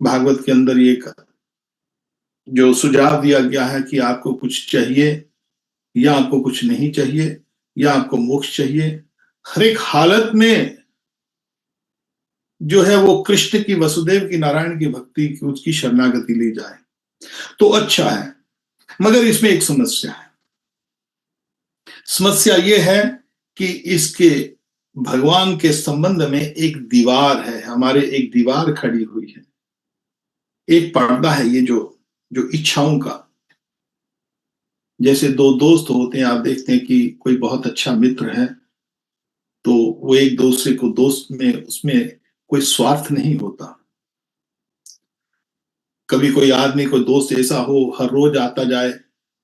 भागवत के अंदर ये जो सुझाव दिया गया है कि आपको कुछ चाहिए या आपको कुछ नहीं चाहिए या आपको मोक्ष चाहिए, हर एक हालत में जो है वो कृष्ण की, वसुदेव की, नारायण की भक्ति की, उसकी शरणागति ली जाए तो अच्छा है। मगर इसमें एक समस्या है। समस्या ये है कि इसके भगवान के संबंध में एक दीवार है, हमारे एक दीवार खड़ी हुई है, एक पर्दा है, ये जो जो इच्छाओं का। जैसे दो दोस्त होते हैं, आप देखते हैं कि कोई बहुत अच्छा मित्र है तो वो एक दूसरे को, दोस्त में उसमें कोई स्वार्थ नहीं होता। कभी कोई आदमी, कोई दोस्त ऐसा हो हर रोज आता जाए,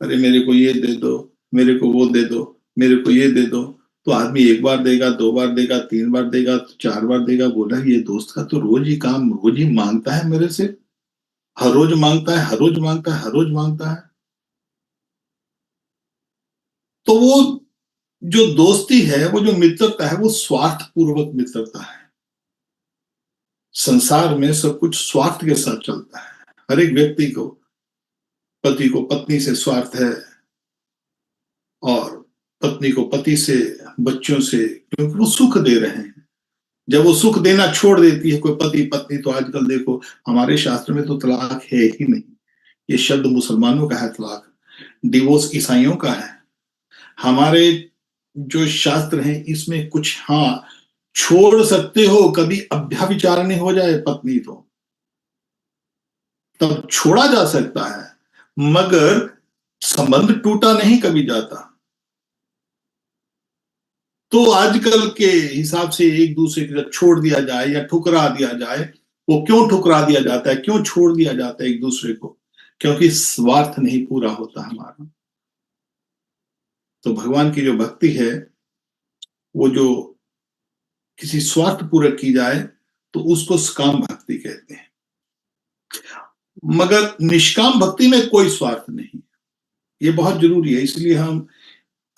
अरे मेरे को ये दे दो, मेरे को वो दे दो, मेरे को ये दे दो, तो आदमी एक बार देगा, दो बार देगा, तीन बार देगा, चार बार देगा। बोला ये दोस्त का तो रोज ही काम, रोज ही मांगता है मेरे से, हर रोज मांगता है, हर रोज मांगता है, हर रोज मांगता है। तो वो जो दोस्ती है, वो जो मित्रता है, वो स्वार्थ पूर्वक मित्रता है। संसार में सब कुछ स्वार्थ के साथ चलता है। हर एक व्यक्ति को, पति को पत्नी से स्वार्थ है, और पत्नी को पति से, बच्चों से, क्योंकि वो सुख दे रहे हैं। जब वो सुख देना छोड़ देती है कोई पति पत्नी, तो आजकल देखो हमारे शास्त्र में तो तलाक है ही नहीं। ये शब्द मुसलमानों का है तलाक, डिवोर्स ईसाइयों का है। हमारे जो शास्त्र हैं इसमें कुछ, हाँ, छोड़ सकते हो, कभी अभ्याविचारणी हो जाए पत्नी तो तब छोड़ा जा सकता है, मगर संबंध टूटा नहीं कभी जाता। तो आजकल के हिसाब से एक दूसरे को जब छोड़ दिया जाए या ठुकरा दिया जाए, वो क्यों ठुकरा दिया जाता है, क्यों छोड़ दिया जाता है एक दूसरे को? क्योंकि स्वार्थ नहीं पूरा होता हमारा। तो भगवान की जो भक्ति है, वो जो किसी स्वार्थ पूरक की जाए तो उसको सकाम भक्ति कहते हैं। मगर निष्काम भक्ति में कोई स्वार्थ नहीं, ये बहुत जरूरी है। इसलिए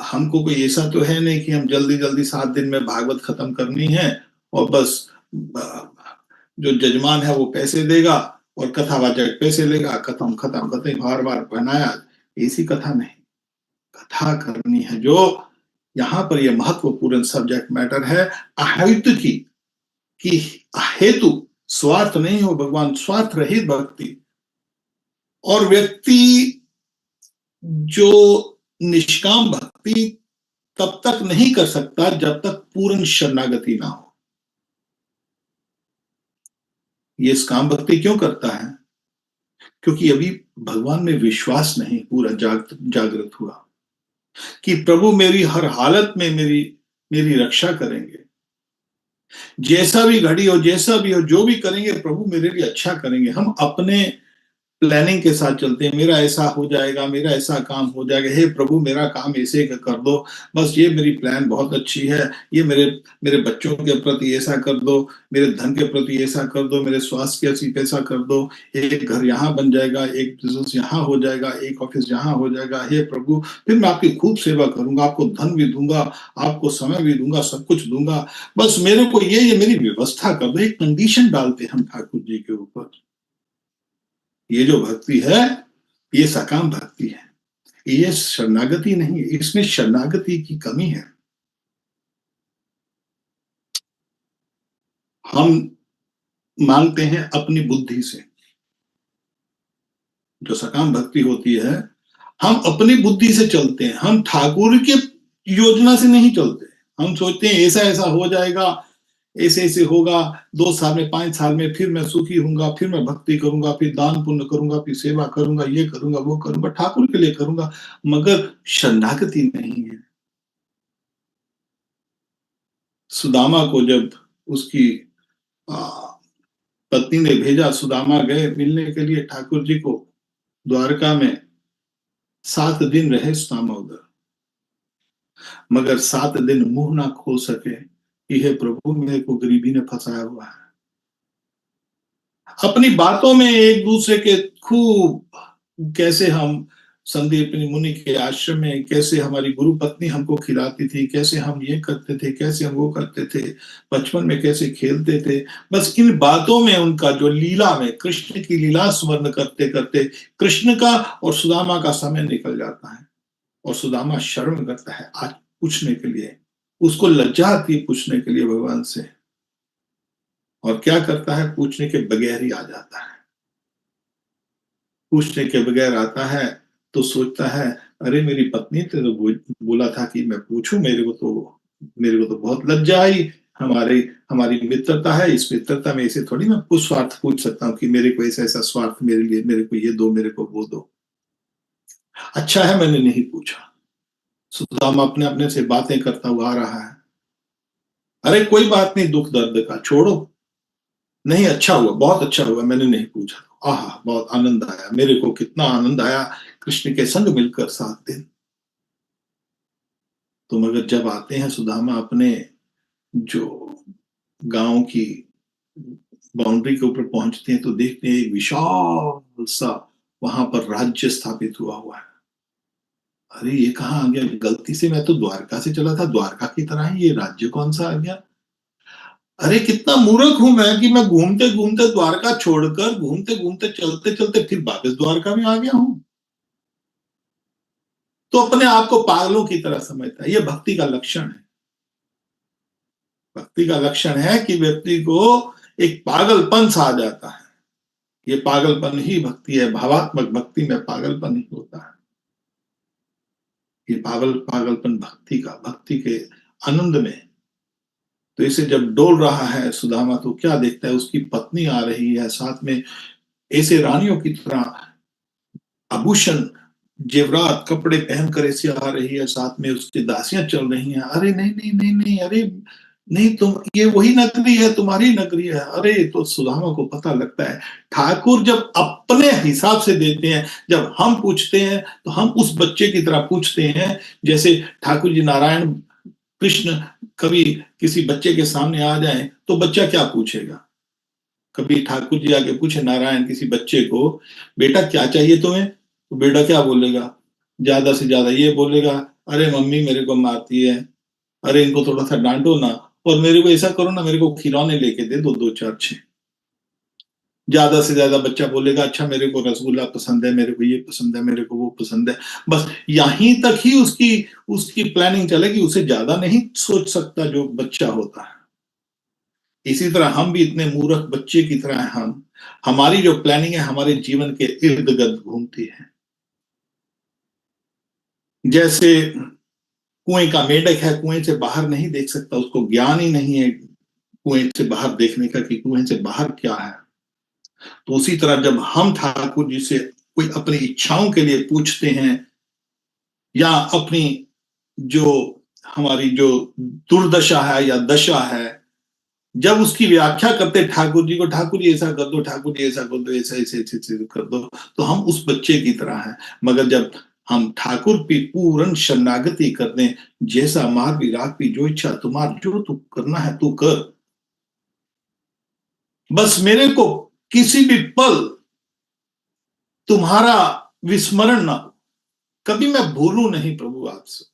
हमको कोई ऐसा तो है नहीं कि हम जल्दी जल्दी 7 दिन में भागवत खत्म करनी है और बस जो जजमान है वो पैसे देगा और कथावाचक पैसे लेगा, खत्म खत्म खत्म, बार बार बनाया। ऐसी कथा नहीं, कथा करनी है। जो यहाँ पर यह महत्वपूर्ण सब्जेक्ट मैटर है अहेतु की, कि हेतु स्वार्थ नहीं हो, भगवान स्वार्थ रहित भक्ति। और व्यक्ति जो निष्काम भक्ति तब तक नहीं कर सकता जब तक पूर्ण शरणागति ना हो। ये काम भक्ति क्यों करता है? क्योंकि अभी भगवान में विश्वास नहीं पूरा जागृत हुआ कि प्रभु मेरी हर हालत में मेरी मेरी रक्षा करेंगे। जैसा भी घड़ी हो, जैसा भी हो, जो भी करेंगे प्रभु मेरे लिए अच्छा करेंगे। हम अपने प्लानिंग के साथ चलते हैं, मेरा ऐसा हो जाएगा, मेरा ऐसा काम हो जाएगा, हे प्रभु मेरा काम ऐसे कर दो, बस ये मेरी प्लान बहुत अच्छी है, ये मेरे मेरे बच्चों के प्रति ऐसा कर दो, मेरे धन के प्रति ऐसा कर दो, मेरे स्वास्थ्य के ऐसी ऐसा कर दो, एक घर यहाँ बन जाएगा, एक बिजनेस यहाँ हो जाएगा, एक ऑफिस यहाँ हो जाएगा, हे प्रभु फिर मैं आपकी खूब सेवा करूंगा, आपको धन भी दूंगा, आपको समय भी दूंगा, सब कुछ दूंगा, बस मेरे को ये मेरी व्यवस्था कर दो। एक कंडीशन डालते हम ठाकुर जी के ऊपर। ये जो भक्ति है ये सकाम भक्ति है, ये शरणागति नहीं है, इसमें शरणागति की कमी है। हम मांगते हैं अपनी बुद्धि से। जो सकाम भक्ति होती है, हम अपनी बुद्धि से चलते हैं, हम ठाकुर की योजना से नहीं चलते। हम सोचते हैं ऐसा ऐसा हो जाएगा, ऐसे ऐसे होगा, 2 साल में 5 साल में फिर मैं सुखी हूंगा, फिर मैं भक्ति करूंगा, फिर दान पुण्य करूंगा, फिर सेवा करूंगा, ये करूंगा, वो करूंगा, ठाकुर के लिए करूंगा, मगर शरणागति नहीं है। सुदामा को जब उसकी पत्नी ने भेजा, सुदामा गए मिलने के लिए ठाकुर जी को द्वारका में, 7 दिन रहे सुदामा उधर, मगर 7 दिन मुंह ना खोल सके कि हे प्रभु मेरे को गरीबी ने फंसाया हुआ है। अपनी बातों में एक दूसरे के खूब कैसे हम संदीप मुनि के आश्रम में, कैसे हमारी गुरु पत्नी हमको खिलाती थी, कैसे हम ये करते थे, कैसे हम वो करते थे, बचपन में कैसे खेलते थे। बस इन बातों में उनका जो लीला में कृष्ण की लीला स्मरण करते करते कृष्ण का और सुदामा का समय निकल जाता है। और सुदामा शर्म करता है आज पूछने के लिए, उसको लज्जा आती है पूछने के लिए भगवान से, और क्या करता है, पूछने के बगैर ही आ जाता है। पूछने के बगैर आता है तो सोचता है, अरे मेरी पत्नी ने तो बोला था कि मैं पूछूं, मेरे को तो बहुत लज्जा आई। हमारी हमारी मित्रता है, इस मित्रता में इसे थोड़ी मैं कुछ स्वार्थ पूछ सकता हूँ कि मेरे को ऐसा ऐसा स्वार्थ मेरे लिए, मेरे को ये दो, मेरे को वो दो। अच्छा है मैंने नहीं पूछा। सुदामा अपने अपने से बातें करता हुआ आ रहा है। अरे कोई बात नहीं, दुख दर्द का छोड़ो, नहीं अच्छा हुआ, बहुत अच्छा हुआ मैंने नहीं पूछा। आह बहुत आनंद आया, मेरे को कितना आनंद आया कृष्ण के संग मिलकर 7 दिन। तो मगर जब आते हैं सुदामा अपने जो गांव की बाउंड्री के ऊपर पहुंचते हैं तो देखते हैं एक विशाल सा वहां पर राज्य स्थापित हुआ है। अरे ये कहाँ आ गया, गलती से मैं तो द्वारका से चला था, द्वारका की तरह ही ये राज्य कौन सा आ गया। अरे कितना मूर्ख हूं मैं कि मैं घूमते घूमते द्वारका छोड़कर, घूमते घूमते चलते चलते फिर वापस द्वारका में आ गया हूं। तो अपने आप को पागलों की तरह समझता है। यह भक्ति का लक्षण है। भक्ति का लक्षण है कि व्यक्ति को एक पागलपन सा आ जाता है। ये पागलपन ही भक्ति है। भावात्मक भक्ति में पागलपन ही होता है। ये पागलपन भक्ति के आनंद में। तो इसे जब डोल रहा है सुदामा तो क्या देखता है, उसकी पत्नी आ रही है, साथ में ऐसे रानियों की तरह आभूषण जेवरात कपड़े पहनकर ऐसे आ रही है, साथ में उसकी दासियां चल रही हैं। अरे नहीं नहीं नहीं नहीं, अरे नहीं, तुम ये वही नगरी है, तुम्हारी नगरी है। अरे तो सुदामा को पता लगता है ठाकुर जब अपने हिसाब से देते हैं, जब हम पूछते हैं तो हम उस बच्चे की तरह पूछते हैं जैसे ठाकुर जी नारायण कृष्ण कभी किसी बच्चे के सामने आ जाए तो बच्चा क्या पूछेगा। कभी ठाकुर जी आके पूछे नारायण किसी बच्चे को, बेटा क्या चाहिए तुम्हें, तो बेटा क्या बोलेगा, ज्यादा से ज्यादा ये बोलेगा, अरे मम्मी मेरे को मारती है, अरे इनको थोड़ा सा डांटो ना, और मेरे को ऐसा करो ना, मेरे को खिलौने लेके दे दो, 2 4 6। ज्यादा से ज्यादा बच्चा बोलेगा, अच्छा मेरे को रसगुल्ला पसंद है, मेरे को ये पसंद है, मेरे को वो पसंद है। बस यहीं तक ही उसकी उसकी प्लानिंग चलेगी, उसे ज्यादा नहीं सोच सकता जो बच्चा होता है। इसी तरह हम भी इतने मूर्ख बच्चे की तरह हमारी जो प्लानिंग है हमारे जीवन के इर्द गिर्द घूमती है। जैसे कुएं का मेंढक है, कुएं से बाहर नहीं देख सकता, उसको ज्ञान ही नहीं है कुएं से बाहर देखने का कि कुएं से बाहर क्या है। तो उसी तरह जब हम ठाकुर जी से कोई अपनी इच्छाओं के लिए पूछते हैं, या अपनी जो हमारी जो दुर्दशा है या दशा है, जब उसकी व्याख्या करते ठाकुर जी को, ठाकुर जी ऐसा कर दो, ठाकुर जी ऐसा कर दो, ऐसा ऐसे ऐसे ऐसे कर दो, तो हम उस बच्चे की तरह हैं। मगर जब हम ठाकुर की पूर्ण शरणागति कर दें, जैसा मार भी राग भी जो इच्छा तुम्हार, जो तू करना है तू कर, बस मेरे को किसी भी पल तुम्हारा विस्मरण ना, कभी मैं भूलूं नहीं प्रभु आपसे।